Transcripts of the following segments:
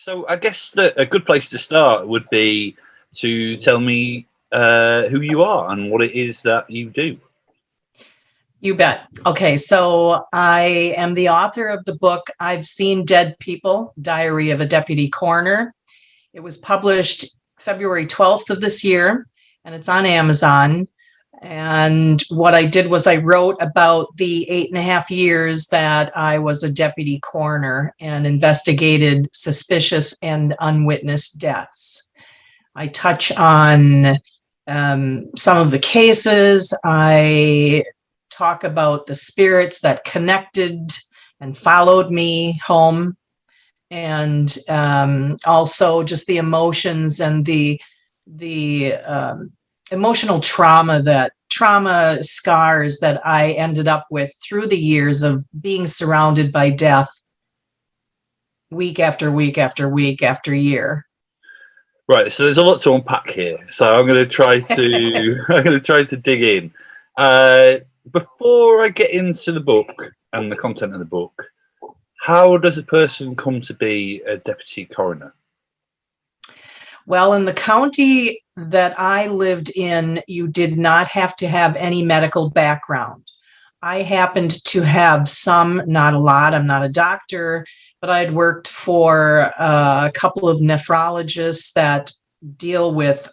So I guess that a good place to start would be to tell me who you are and what it is that you do. You bet. Okay, so I am the author of the book I've Seen Dead People, Diary of a Deputy Coroner. It was published February 12th of this year, and it's on Amazon. And what I did was I wrote about the 8.5 years that I was a deputy coroner and investigated suspicious and unwitnessed deaths. I touch on some of the cases. I talk about the spirits that connected and followed me home, and also just the emotions and the emotional trauma scars that I ended up with through the years of being surrounded by death week after week after week after year. Right, so there's a lot to unpack here. So I'm going to try to dig in. Before I get into the book and the content of the book, how does a person come to be a deputy coroner? Well, in the county that I lived in, you did not have to have any medical background. I happened to have some, not a lot. I'm not a doctor, but I'd worked for a couple of nephrologists that deal with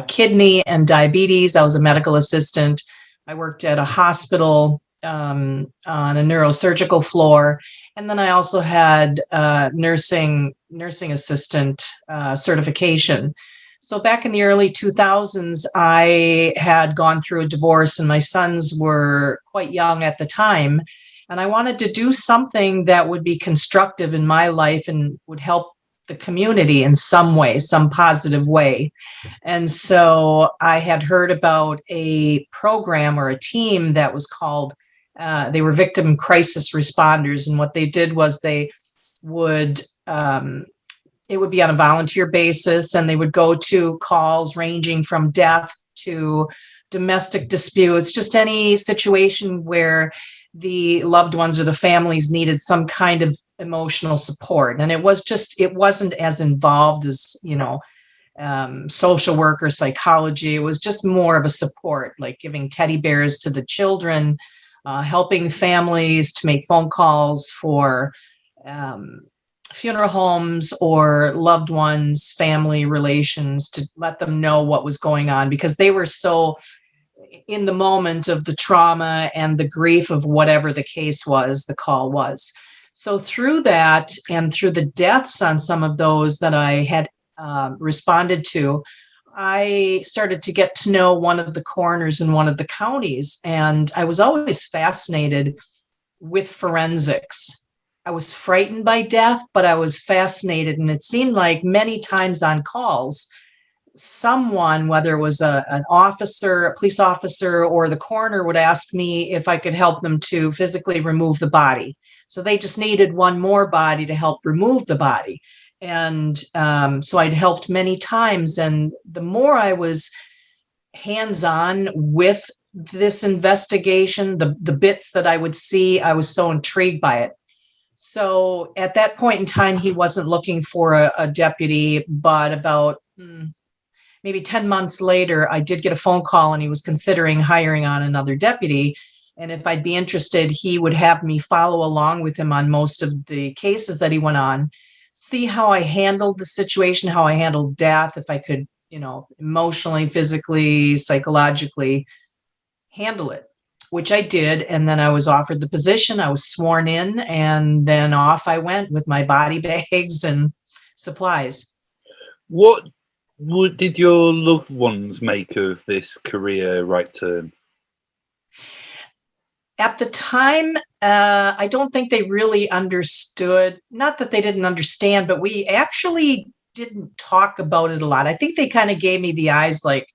kidney and diabetes. I was a medical assistant. I worked at a hospital on a neurosurgical floor. And then I also had nursing assistant certification. So back in the early 2000s, I had gone through a divorce and my sons were quite young at the time. And I wanted to do something that would be constructive in my life and would help the community in some way, some positive way. And so I had heard about a program or a team that was called, they were victim crisis responders. And what they did was they would, it would be on a volunteer basis, and they would go to calls ranging from death to domestic disputes, just any situation where the loved ones or the families needed some kind of emotional support. And it wasn't as involved as, social work or psychology. It was just more of a support, like giving teddy bears to the children, helping families to make phone calls for funeral homes or loved ones, family relations, to let them know what was going on, because they were so in the moment of the trauma and the grief of whatever the case was, the call was. So through that and through the deaths on some of those that I had responded to, I started to get to know one of the coroners in one of the counties. And I was always fascinated with forensics. I was frightened by death, but I was fascinated. And it seemed like many times on calls, someone, whether it was an officer, a police officer, or the coroner, would ask me if I could help them to physically remove the body. So they just needed one more body to help remove the body. And so I'd helped many times. And the more I was hands-on with this investigation, the bits that I would see, I was so intrigued by it. So at that point in time, he wasn't looking for a deputy, but about maybe 10 months later, I did get a phone call and he was considering hiring on another deputy. And if I'd be interested, he would have me follow along with him on most of the cases that he went on, see how I handled the situation, how I handled death, if I could, emotionally, physically, psychologically handle it, which I did. And then I was offered the position. I was sworn in, and then off I went with my body bags and supplies. What did your loved ones make of this career right turn? At the time, I don't think they really understood. Not that they didn't understand, but we actually didn't talk about it a lot. I think they kind of gave me the eyes like,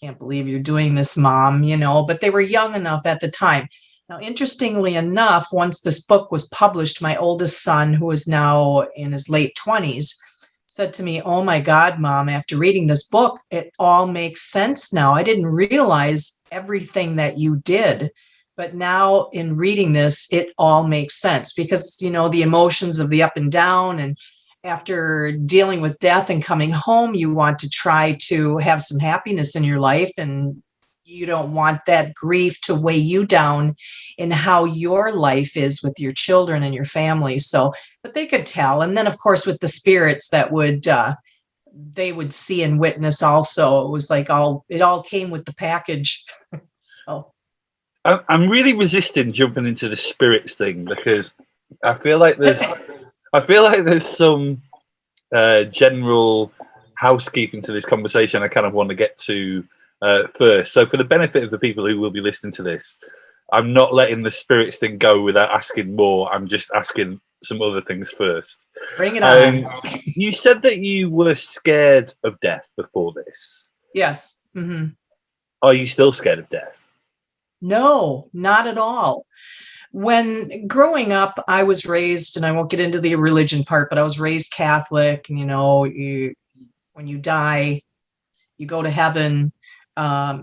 can't believe you're doing this, Mom, but they were young enough at the time. Now, interestingly enough, once this book was published, my oldest son, who is now in his late 20s, said to me, "Oh my God, Mom, after reading this book, it all makes sense now. I didn't realize everything that you did. But now in reading this, it all makes sense because, the emotions of the up and down after dealing with death and coming home, you want to try to have some happiness in your life, and you don't want that grief to weigh you down in how your life is with your children and your family. So, but they could tell. And then, of course, with the spirits that would, they would see and witness also. It was like it all came with the package. So I'm really resisting jumping into the spirits thing because I feel like there's some general housekeeping to this conversation I kind of want to get to first. So for the benefit of the people who will be listening to this, I'm not letting the spirits thing go without asking more. I'm just asking some other things first. Bring it on. You said that you were scared of death before this. Yes. Mm-hmm. Are you still scared of death? No, not at all. When growing up, I was raised, and I won't get into the religion part, but I was raised Catholic. And, when you die, you go to heaven.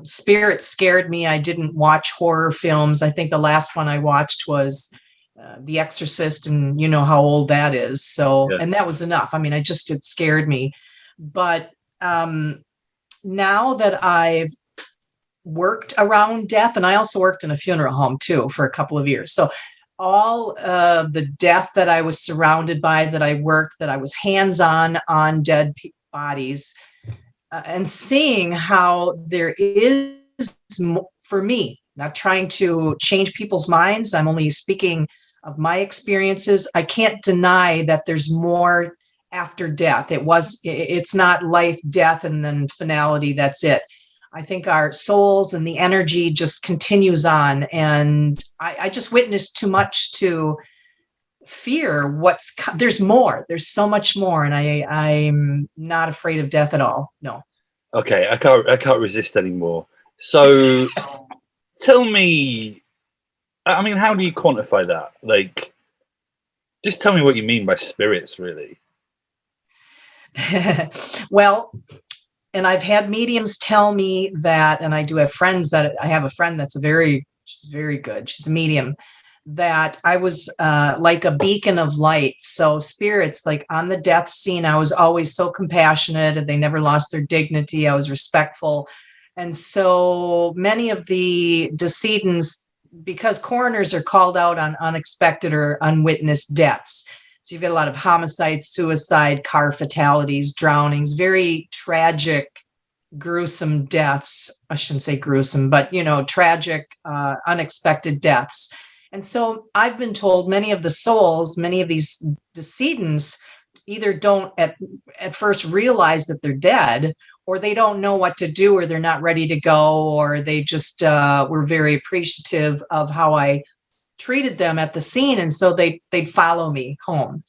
Spirit scared me. I didn't watch horror films. I think the last one I watched was The Exorcist, and you know how old that is. So, yeah. And that was enough. I mean, it scared me. But now that I've worked around death, and I also worked in a funeral home too for a couple of years. So all the death that I was surrounded by, that I was hands-on on dead bodies, and seeing how there is, for me, not trying to change people's minds, I'm only speaking of my experiences. I can't deny that there's more after death. It's not life, death, and then finality. That's it. I think our souls and the energy just continues on. And I just witnessed too much to fear there's more. There's so much more. And I'm not afraid of death at all. No. Okay, I can't resist anymore. So tell me, I mean, how do you quantify that? Like, just tell me what you mean by spirits, really. Well, and I've had mediums tell me that, and I do have friends I have a friend that's she's very good. She's a medium, that I was like a beacon of light. So spirits, like on the death scene, I was always so compassionate, and they never lost their dignity. I was respectful. And so many of the decedents, because coroners are called out on unexpected or unwitnessed deaths. So you've got a lot of homicides, suicide, car fatalities, drownings, very tragic, gruesome deaths. I shouldn't say gruesome, but, tragic, unexpected deaths. And so I've been told many of the souls, many of these decedents either don't at first realize that they're dead, or they don't know what to do, or they're not ready to go, or they just were very appreciative of how I treated them at the scene, and so they'd follow me home.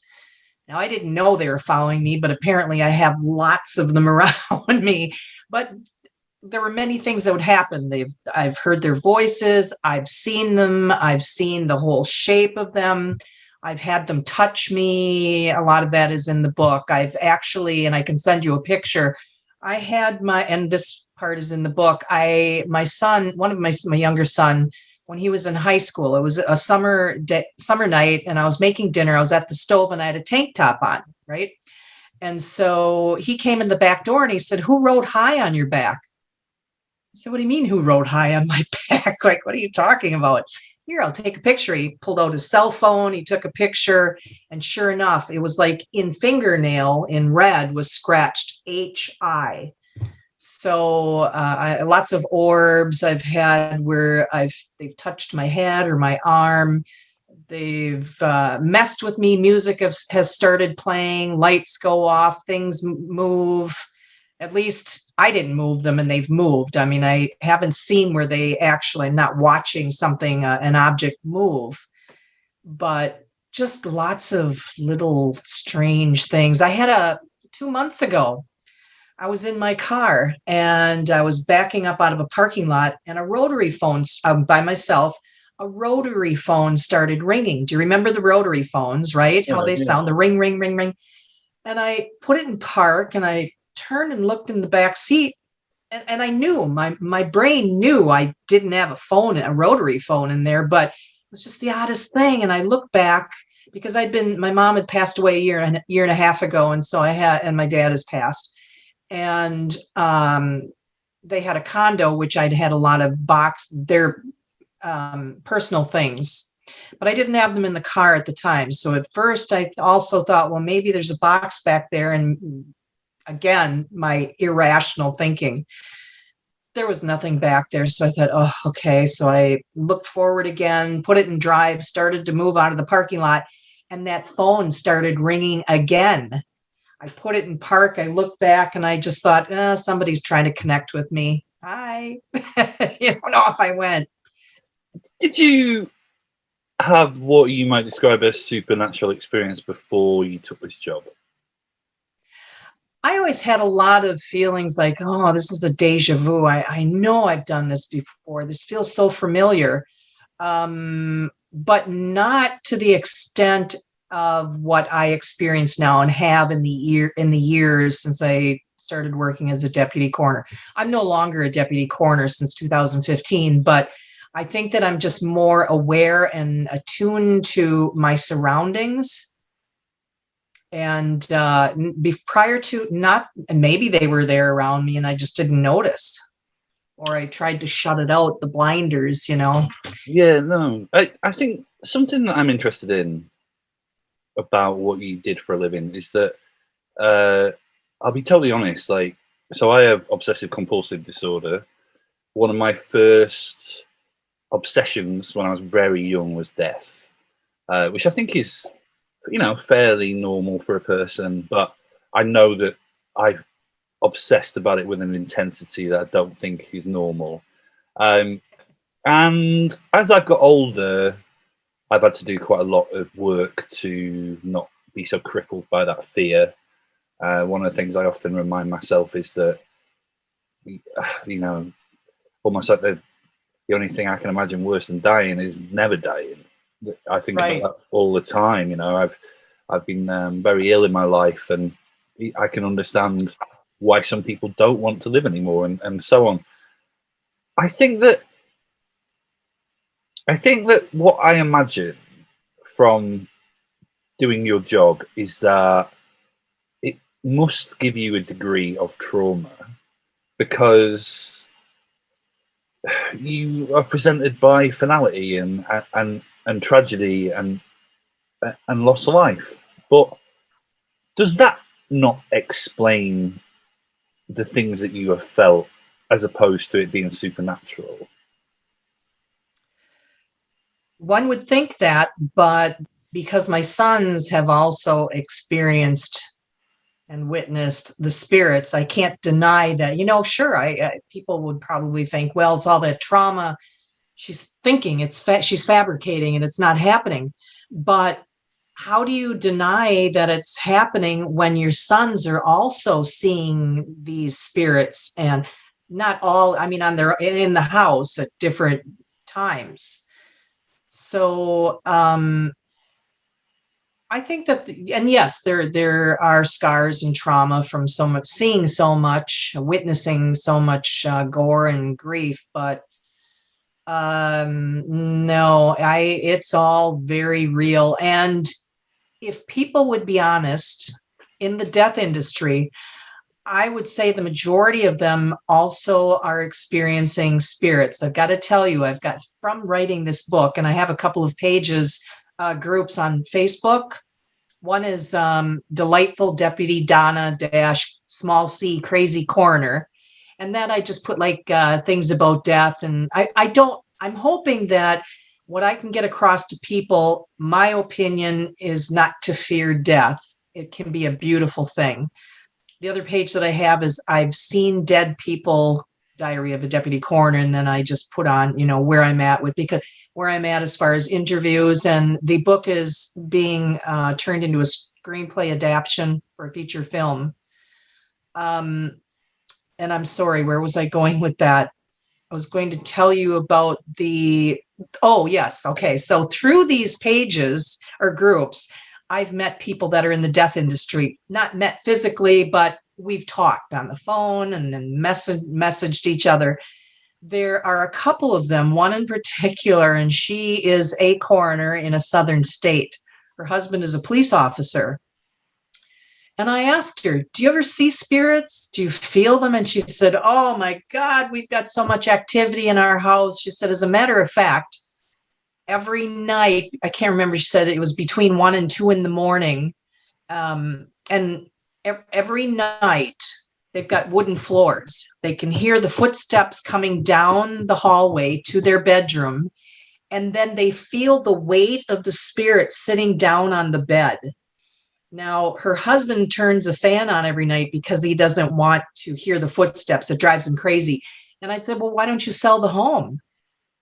Now, I didn't know they were following me, but apparently I have lots of them around me. But there were many things that would happen. I've heard their voices, I've seen them, I've seen the whole shape of them, I've had them touch me. A lot of that is in the book. I've actually, and I can send you a picture, I had and this part is in the book, my son, one of my younger son, when he was in high school, it was a summer night, and I was making dinner. I was at the stove, and I had a tank top on, right? And so he came in the back door, and he said, "Who rode high on your back?" I said, "What do you mean, who rode high on my back? Like, what are you talking about?" "Here, I'll take a picture." He pulled out his cell phone, he took a picture, and sure enough, it was like in fingernail in red was scratched HI. So lots of orbs I've had where they've touched my head or my arm. They've messed with me. Music has started playing. Lights go off. Things move. At least I didn't move them, and they've moved. I mean, I haven't seen where I'm not watching something, an object move, but just lots of little strange things. I had 2 months ago, I was in my car, and I was backing up out of a parking lot, and a rotary phone, by myself, a rotary phone started ringing. Do you remember the rotary phones, right? How they sound, the ring, ring, ring, ring. And I put it in park, and I turned and looked in the back seat, and I knew, my brain knew I didn't have a rotary phone in there, but it was just the oddest thing. And I looked back, because my mom had passed away a year and a half ago. And so and my dad has passed. And they had a condo, which I'd had a lot of their personal things, but I didn't have them in the car at the time. So at first I also thought, well, maybe there's a box back there. And again, my irrational thinking, there was nothing back there. So I thought, oh, okay. So I looked forward again, put it in drive, started to move out of the parking lot, and that phone started ringing again. I put it in park. I looked back and I just thought, somebody's trying to connect with me. Hi. Off I went. Did you have what you might describe as supernatural experience before you took this job? I always had a lot of feelings like, oh, this is a deja vu. I know I've done this before. This feels so familiar, but not to the extent of what I experience now and have in the years since I started working as a deputy coroner. I'm no longer a deputy coroner since 2015, but I think that I'm just more aware and attuned to my surroundings. And prior to not, and maybe they were there around me and I just didn't notice, or I tried to shut it out, the blinders, Yeah, no, I think something that I'm interested in about what you did for a living is that I'll be totally honest, so I have obsessive compulsive disorder. One of my first obsessions when I was very young was death, which I think is, fairly normal for a person, but I know that I obsessed about it with an intensity that I don't think is normal. And as I've got older, I've had to do quite a lot of work to not be so crippled by that fear. One of the things I often remind myself is that, almost like the only thing I can imagine worse than dying is never dying. I think about that all the time. I've been very ill in my life, and I can understand why some people don't want to live anymore, and so on. I think that what I imagine from doing your job is that it must give you a degree of trauma, because you are presented by finality and tragedy and loss of life. But does that not explain the things that you have felt, as opposed to it being supernatural? One would think that, but because my sons have also experienced and witnessed the spirits, I can't deny that. Sure, people would probably think, well, it's all that trauma. She's thinking she's fabricating and it's not happening. But how do you deny that it's happening when your sons are also seeing these spirits, and not all, they're in the house at different times? So I think that, and yes, there are scars and trauma from so much, seeing so much, witnessing so much gore and grief, but no, it's all very real. And if people would be honest, in the death industry, I would say the majority of them also are experiencing spirits. I've got to tell you, I've got, from writing this book, and I have a couple of pages, groups on Facebook. One is Delightful Deputy Donna small c Crazy Coroner. And then I just put things about death. And I'm hoping that what I can get across to people, my opinion is not to fear death. It can be a beautiful thing. The other page that I have is I've seen dead people, Diary of a Deputy Coroner, and then I just put on, where I'm at as far as interviews. And the book is being turned into a screenplay adaptation for a feature film. And I'm sorry, where was I going with that? I was going to tell you about oh, yes. Okay. So through these pages or groups, I've met people that are in the death industry, not met physically, but we've talked on the phone and then messaged each other. There are a couple of them, one in particular, and she is a coroner in a southern state. Her husband is a police officer. And I asked her, do you ever see spirits? Do you feel them? And she said, oh my God, we've got so much activity in our house. She said, as a matter of fact, every night, I can't remember, she said it was between 1 and 2 in the morning. And every night they've got wooden floors. They can hear the footsteps coming down the hallway to their bedroom. And then they feel the weight of the spirit sitting down on the bed. Now, her husband turns a fan on every night because he doesn't want to hear the footsteps. It drives him crazy. And I said, well, why don't you sell the home?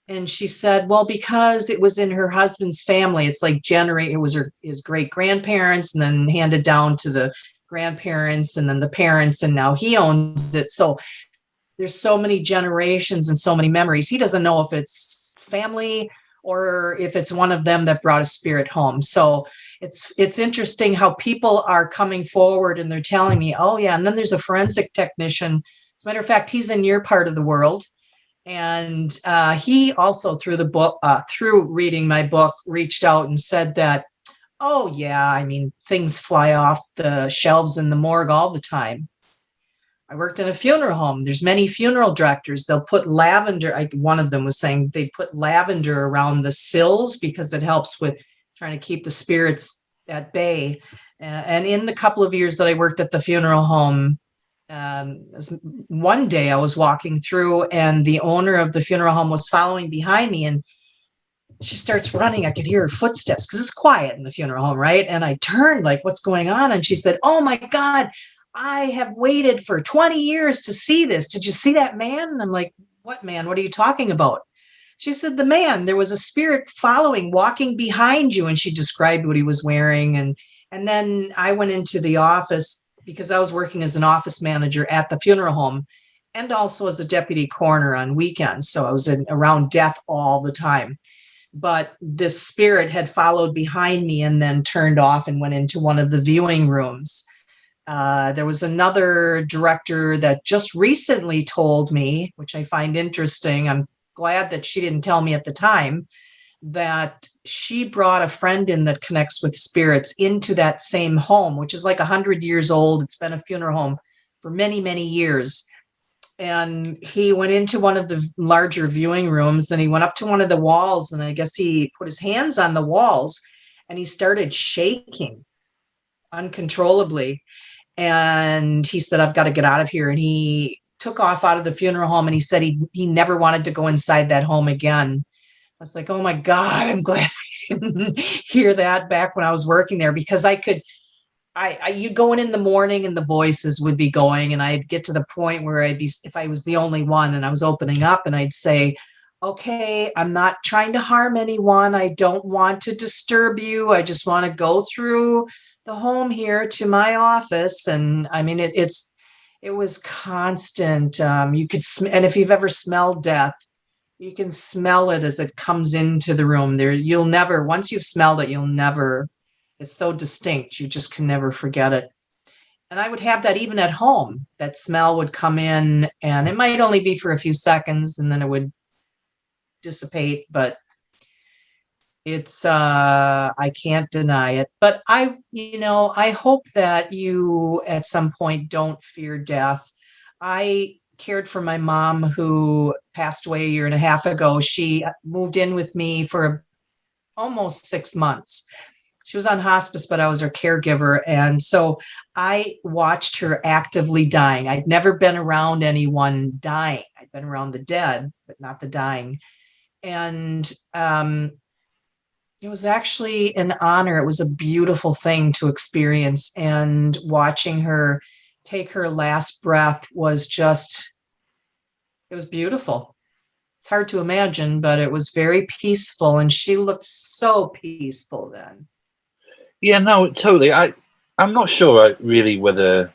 And she said, well, because it was in her husband's family. It's like it was his great grandparents and then handed down to the grandparents and then the parents. And now he owns it. So there's so many generations and so many memories. He doesn't know if it's family or if it's one of them that brought a spirit home. So it's interesting how people are coming forward and they're telling me, oh yeah. And then there's a forensic technician. As a matter of fact, he's in your part of the world. And he also through reading my book, reached out and said that, oh yeah, I mean, things fly off the shelves in the morgue all the time. I worked in a funeral home. There's many funeral directors. They'll put lavender. One of them was saying they put lavender around the sills because it helps with trying to keep the spirits at bay. And in the couple of years that I worked at the funeral home, one day I was walking through and the owner of the funeral home was following behind me and she starts running. I could hear her footsteps because it's quiet in the funeral home, right? And I turned like, what's going on? And she said, oh my God, I have waited for 20 years to see this. Did you see that man? And I'm like, what man? What are you talking about? She said, the man, there was a spirit walking behind you. And she described what he was wearing. And then I went into the office because I was working as an office manager at the funeral home and also as a deputy coroner on weekends. So I was around death all the time. But this spirit had followed behind me and then turned off and went into one of the viewing rooms. There was another director that just recently told me, which I find interesting. I'm glad that she didn't tell me at the time, that she brought a friend in that connects with spirits into that same home, which is like 100 years old. It's been a funeral home for many, many years. And he went into one of the larger viewing rooms and he went up to one of the walls. And I guess he put his hands on the walls and he started shaking uncontrollably. And he said, I've got to get out of here. And he took off out of the funeral home. And he said he never wanted to go inside that home again. I was like, oh my God, I'm glad I didn't hear that back when I was working there, because you'd go in the morning and the voices would be going and I'd get to the point where if I was the only one and I was opening up and I'd say, okay, I'm not trying to harm anyone. I don't want to disturb you. I just want to go through the home here to my office. And I mean, it was constant. You could, and if you've ever smelled death, you can smell it as it comes into the room there. Once you've smelled it, it's so distinct. You just can never forget it. And I would have that even at home. That smell would come in and it might only be for a few seconds and then it would dissipate, but it's, I can't deny it. But I hope that you at some point don't fear death. I cared for my mom who passed away a year and a half ago. She moved in with me for almost 6 months. She was on hospice, but I was her caregiver. And so I watched her actively dying. I'd never been around anyone dying. I'd been around the dead, but not the dying. And it was actually an honor. It was a beautiful thing to experience. And watching her take her last breath it was beautiful. It's hard to imagine, but it was very peaceful. And she looked so peaceful then. Yeah, no, totally. I'm not sure really whether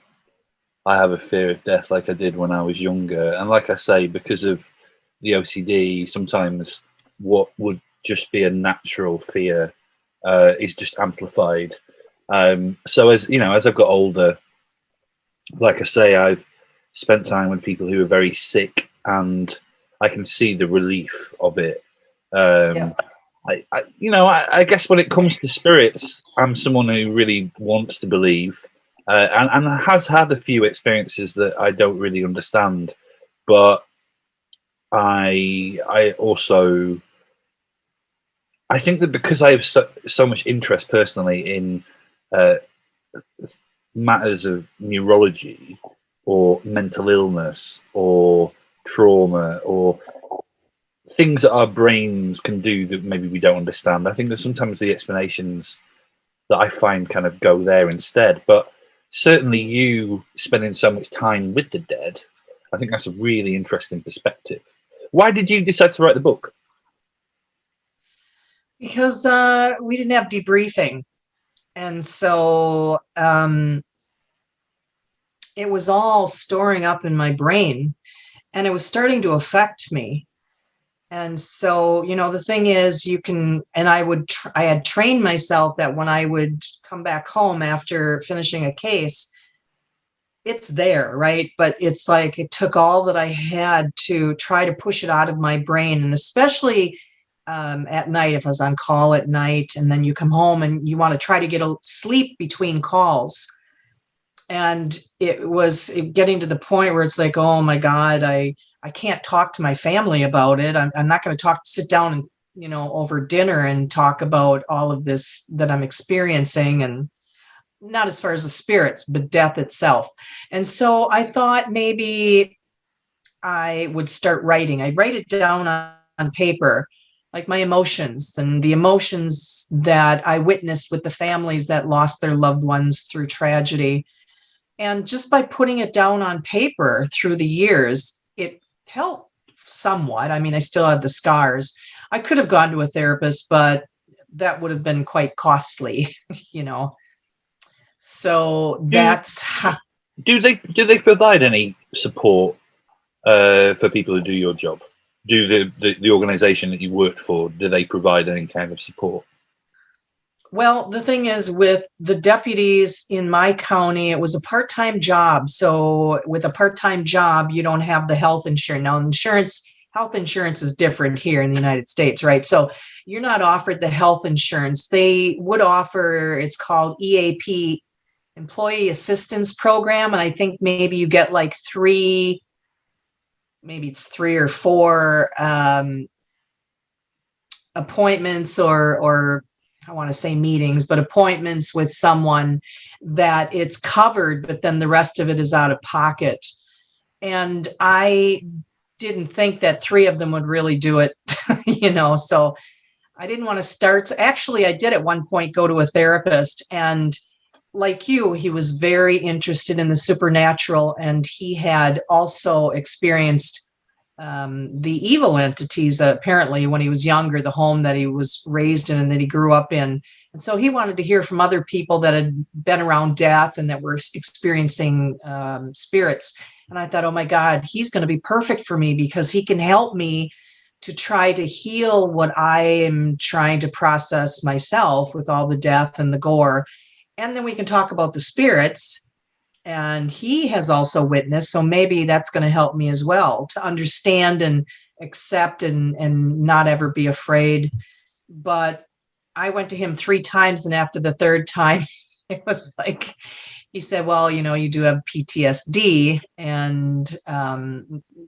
I have a fear of death like I did when I was younger. And like I say, because of the OCD, sometimes what would just be a natural fear is just amplified. So as I've got older, like I say, I've spent time with people who are very sick and I can see the relief of it. I guess when it comes to spirits, I'm someone who really wants to believe, and has had a few experiences that I don't really understand. But I also I think that because I have so much interest personally in uh, matters of neurology or mental illness or trauma or things that our brains can do that maybe we don't understand. I think that sometimes the explanations that I find kind of go there instead. But certainly, you spending so much time with the dead, I think that's a really interesting perspective. Why did you decide to write the book? Because we didn't have debriefing. And so it was all storing up in my brain, and it was starting to affect me. And so, the thing is, I had trained myself that when I would come back home after finishing a case, it's there, right? But it's like it took all that I had to try to push it out of my brain. And especially at night, if I was on call at night, and then you come home and you want to try to get a sleep between calls. And it was getting to the point where it's like, oh my God, I can't talk to my family about it. I'm not going to sit down and, over dinner and talk about all of this that I'm experiencing, and not as far as the spirits, but death itself. And so I thought maybe I would start writing. I'd write it down on paper, like my emotions and the emotions that I witnessed with the families that lost their loved ones through tragedy. And just by putting it down on paper through the years, it helped somewhat. I mean, I still had the scars. I could have gone to a therapist, but that would have been quite costly, So that's how. Do they provide any support for people who do your job? Do the organization that you worked for, do they provide any kind of support? Well, the thing is, with the deputies in my county, it was a part-time job. So with a part-time job, you don't have the health insurance. Now, health insurance is different here in the United States, right? So you're not offered the health insurance. They would offer, it's called EAP, Employee Assistance Program. And I think maybe you get like maybe it's 3 or 4 appointments or I want to say meetings, but appointments with someone that it's covered, but then the rest of it is out of pocket. And I didn't think that 3 of them would really do it, so I didn't want to start. Actually, I did at one point go to a therapist, and like you, he was very interested in the supernatural, and he had also experienced the evil entities, apparently, when he was younger, the home that he was raised in and that he grew up in. And so he wanted to hear from other people that had been around death and that were experiencing spirits. And I thought, oh my God, he's going to be perfect for me, because he can help me to try to heal what I am trying to process myself with all the death and the gore. And then we can talk about the spirits. And he has also witnessed, so maybe that's going to help me as well to understand and accept and not ever be afraid. But I went to him 3 times, and after the 3rd time, it was like, he said, well, you do have PTSD, and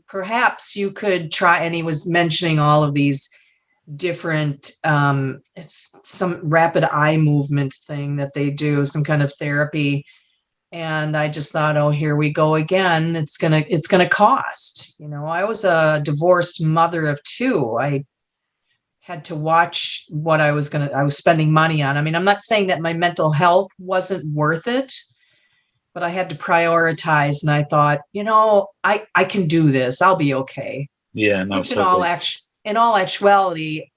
perhaps you could try. And he was mentioning all of these different, it's some rapid eye movement thing that they do, some kind of therapy. And I just thought, oh, here we go again. It's gonna cost. I was a divorced mother of 2. I had to watch what I was spending money on. I mean, I'm not saying that my mental health wasn't worth it, but I had to prioritize. And I thought, I can do this. I'll be okay. Yeah, no. Which in all actuality,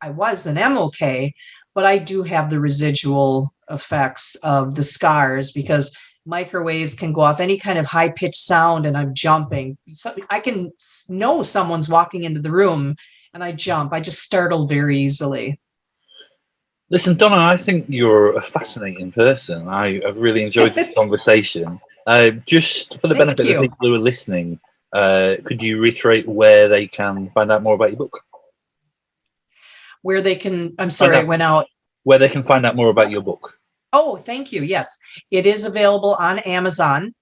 I was and am okay, but I do have the residual effects of the scars, because microwaves can go off, any kind of high-pitched sound, and I'm jumping. So I can know someone's walking into the room, and I jump. I just startle very easily. Listen, Donna, I think you're a fascinating person. I've really enjoyed the conversation. Just for the benefit of the people who are listening, could you reiterate where they can find out more about your book? where they can, I'm sorry, I went out. Where they can find out more about your book. Oh, thank you. Yes, it is available on Amazon.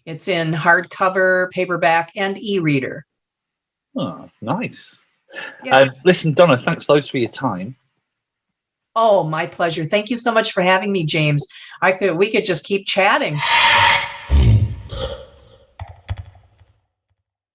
It's in hardcover, paperback, and e-reader. Oh, nice. Yes. Listen, Donna, thanks loads for your time. Oh, my pleasure. Thank you so much for having me, James. We could just keep chatting.